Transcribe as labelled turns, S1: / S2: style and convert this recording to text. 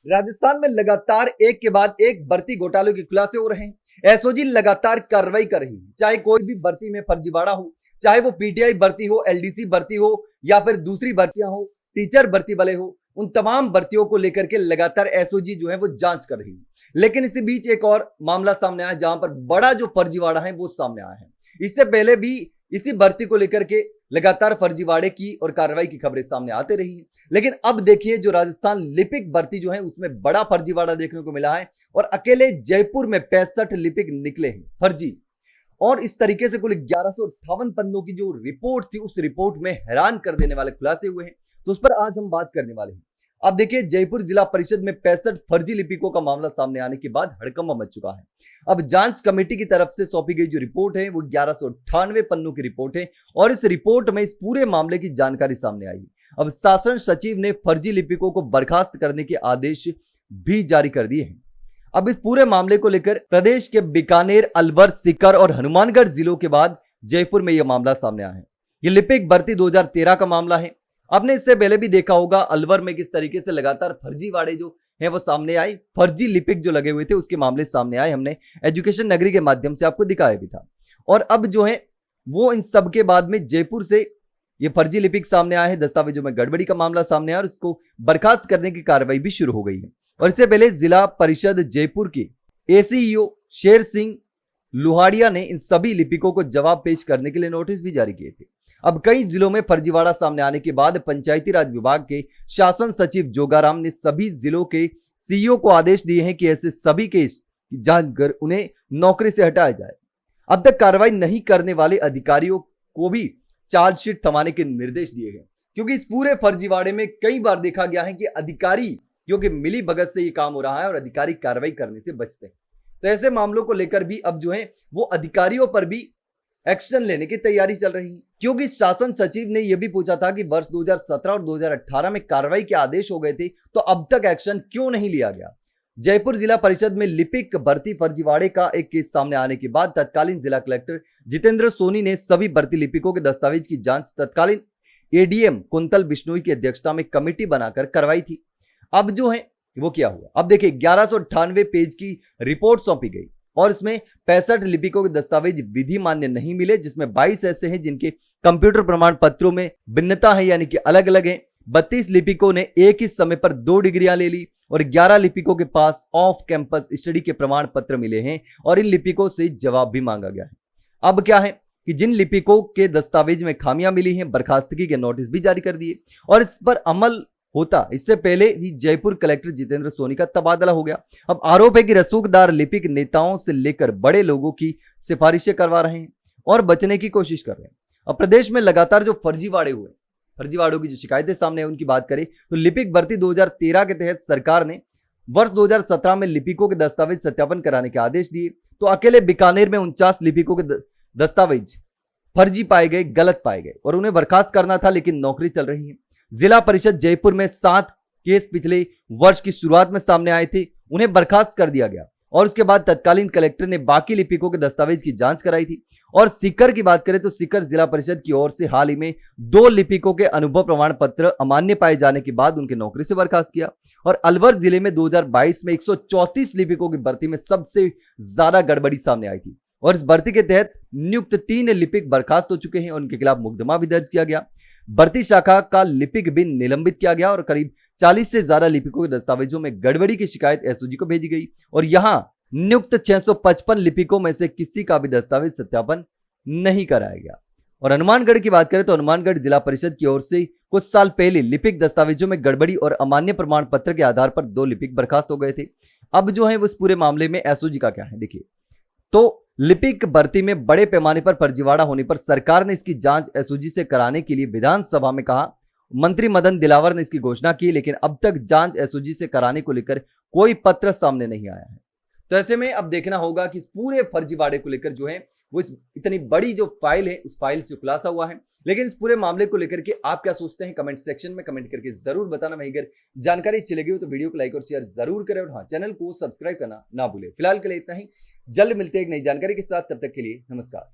S1: राजस्थान में लगातार एक के बाद एक भर्ती घोटालों के खुलासे हो रहे हैं। एसओजी लगातार कार्रवाई कर रही है, चाहे कोई भी भर्ती में फर्जीवाड़ा हो, चाहे वो पीटीआई भर्ती हो, एलडीसी भर्ती हो या फिर दूसरी भर्तियां हो, टीचर भर्ती वाले हो, उन तमाम भर्तियों को लेकर के लगातार एसओजी जो है वो जांच कर रही है। लेकिन इसी बीच एक और मामला सामने आया जहां पर बड़ा जो फर्जीवाड़ा है वो सामने आया है। इससे पहले भी इसी भर्ती को लेकर के लगातार फर्जीवाड़े की और कार्रवाई की खबरें सामने आते रही हैं। लेकिन अब देखिए जो राजस्थान लिपिक भर्ती जो है उसमें बड़ा फर्जीवाड़ा देखने को मिला है और अकेले जयपुर में 65 लिपिक निकले हैं फर्जी। और इस तरीके से कुल 1158 पन्नों की जो रिपोर्ट थी उस रिपोर्ट में हैरान कर देने वाले खुलासे हुए हैं, तो उस पर आज हम बात करने वाले हैं। अब देखिए जयपुर जिला परिषद में 65 फर्जी लिपिकों का मामला सामने आने के बाद हड़कंप मच चुका है। अब जांच कमेटी की तरफ से सौंपी गई जो रिपोर्ट है वो 1198 पन्नों की रिपोर्ट है और इस रिपोर्ट में इस पूरे मामले की जानकारी सामने आई। अब शासन सचिव ने फर्जी लिपिकों को बर्खास्त करने के आदेश भी जारी कर दिए हैं। अब इस पूरे मामले को लेकर प्रदेश के बीकानेर, अलवर, सीकर और हनुमानगढ़ जिलों के बाद जयपुर में यह मामला सामने आया है। यह लिपिक भर्ती 2013 का मामला है। आपने इससे पहले भी देखा होगा अलवर में किस तरीके से लगातार फर्जीवाड़े जो है वो सामने आए, फर्जी लिपिक जो लगे हुए थे उसके मामले सामने आए। हमने एजुकेशन नगरी के माध्यम से आपको दिखाया भी था। और अब जो है वो इन सब के बाद में जयपुर से ये फर्जी लिपिक सामने आए हैं, दस्तावेजों में गड़बड़ी का मामला सामने आया और इसको बर्खास्त करने की कार्रवाई भी शुरू हो गई है। और इससे पहले जिला परिषद जयपुर के एसीईओ शेर सिंह लुहाड़िया ने इन सभी लिपिकों को जवाब पेश करने के लिए नोटिस भी जारी किए थे। अब कई जिलों में फर्जीवाड़ा सामने आने के बाद पंचायती राज विभाग के शासन सचिव जोगाराम ने सभी जिलों के सीईओ को आदेश दिए हैं कि ऐसे सभी केस जांच कर उन्हें नौकरी से हटाया जाए। अब तक कार्रवाई नहीं करने वाले अधिकारियों को भी चार्जशीट थमाने के निर्देश दिए गए, क्योंकि इस पूरे फर्जीवाड़े में कई बार देखा गया है कि अधिकारी क्योंकि मिली भगत से ये काम हो रहा है और अधिकारी कार्रवाई करने से बचते हैं। तो ऐसे मामलों को लेकर भी अब जो है वो अधिकारियों पर भी एक्शन लेने की तैयारी चल रही है, क्योंकि शासन सचिव ने यह भी पूछा था कि वर्ष 2017 और 2018 में कार्रवाई के आदेश हो गए थे, तो अब तक एक्शन क्यों नहीं लिया गया। जयपुर जिला परिषद में लिपिक भर्ती फर्जीवाड़े का एक केस सामने आने के बाद तत्कालीन जिला कलेक्टर जितेंद्र सोनी ने सभी भर्ती लिपिकों के दस्तावेज की जांच तत्कालीन एडीएम कुंतल बिश्नोई की अध्यक्षता में कमेटी बनाकर करवाई थी। अब जो है वो क्या हुआ, अब देखिए 1198 पेज की रिपोर्ट सौंपी गई और इसमें 65 लिपिकों के दस्तावेज विधि मान्य नहीं मिले, जिसमें 22 ऐसे हैं जिनके कंप्यूटर प्रमाण पत्रों में भिन्नता है, यानी कि अलग अलग हैं। 32 लिपिकों ने एक ही समय पर 2 डिग्रियां ले ली और 11 लिपिकों के पास ऑफ कैंपस स्टडी के प्रमाण पत्र मिले हैं और इन लिपिकों से जवाब भी मांगा गया है। अब क्या है कि जिन लिपिकों के दस्तावेज में खामियां मिली हैं बर्खास्तगी के नोटिस भी जारी कर दिए और इस पर अमल होता इससे पहले ही जयपुर कलेक्टर जितेंद्र सोनी का तबादला हो गया। अब आरोप है कि रसूखदार लिपिक नेताओं से लेकर बड़े लोगों की सिफारिशें करवा रहे हैं और बचने की कोशिश कर रहे हैं। अब प्रदेश में लगातार जो फर्जीवाड़ों की जो शिकायतें सामने है उनकी बात करें तो लिपिक भर्ती 2013 के तहत सरकार ने वर्ष 2017 में लिपिकों के दस्तावेज सत्यापन कराने के आदेश दिए, तो अकेले बीकानेर में 49 लिपिकों के दस्तावेज फर्जी पाए गए, गलत पाए गए और उन्हें बर्खास्त करना था, लेकिन नौकरी चल रही है। जिला परिषद जयपुर में 7 केस पिछले वर्ष की शुरुआत में सामने आए थे, उन्हें बर्खास्त कर दिया गया और उसके बाद तत्कालीन कलेक्टर ने बाकी लिपिकों के दस्तावेज की जांच कराई थी। और सीकर की बात करें तो सीकर जिला परिषद की ओर से हाल ही में 2 लिपिकों के अनुभव प्रमाण पत्र अमान्य पाए जाने के बाद उनकी नौकरी से बर्खास्त किया। और अलवर जिले में 2022 में 134 लिपिकों की भर्ती में सबसे ज्यादा गड़बड़ी सामने आई थी और इस भर्ती के तहत नियुक्त 3 लिपिक बर्खास्त हो चुके हैं और उनके खिलाफ मुकदमा भी दर्ज किया गया। भर्ती शाखा का लिपिक भी निलंबित किया गया और करीब 40 से ज्यादा लिपिकों के दस्तावेजों में गड़बड़ी की शिकायत एसओजी को भेजी गई और यहां नियुक्त 655 लिपिकों में से किसी का भी दस्तावेज सत्यापन नहीं कराया गया। और हनुमानगढ़ की बात करें तो हनुमानगढ़ जिला परिषद की ओर से कुछ साल पहले लिपिक दस्तावेजों में गड़बड़ी और अमान्य प्रमाण पत्र के आधार पर 2 लिपिक बर्खास्त हो गए थे। अब जो है उस पूरे मामले में एसओजी का क्या है देखिए। तो लिपिक भर्ती में बड़े पैमाने पर फर्जीवाड़ा होने पर सरकार ने इसकी जांच एसओजी से कराने के लिए विधानसभा में कहा। मंत्री मदन दिलावर ने इसकी घोषणा की, लेकिन अब तक जांच एसओजी से कराने को लेकर कोई पत्र सामने नहीं आया है। तो ऐसे में अब देखना होगा कि इस पूरे फर्जीवाड़े को लेकर जो है वो इतनी बड़ी जो फाइल है उस फाइल से खुलासा हुआ है, लेकिन इस पूरे मामले को लेकर के आप क्या सोचते हैं कमेंट सेक्शन में कमेंट करके जरूर बताना। वहीं अगर जानकारी अच्छी लगी हो तो वीडियो को लाइक और शेयर जरूर करें और हाँ, चैनल को सब्सक्राइब करना ना भूलें। फिलहाल के लिए इतना ही, जल्द मिलते हैं एक नई जानकारी के साथ, तब तक के लिए नमस्कार।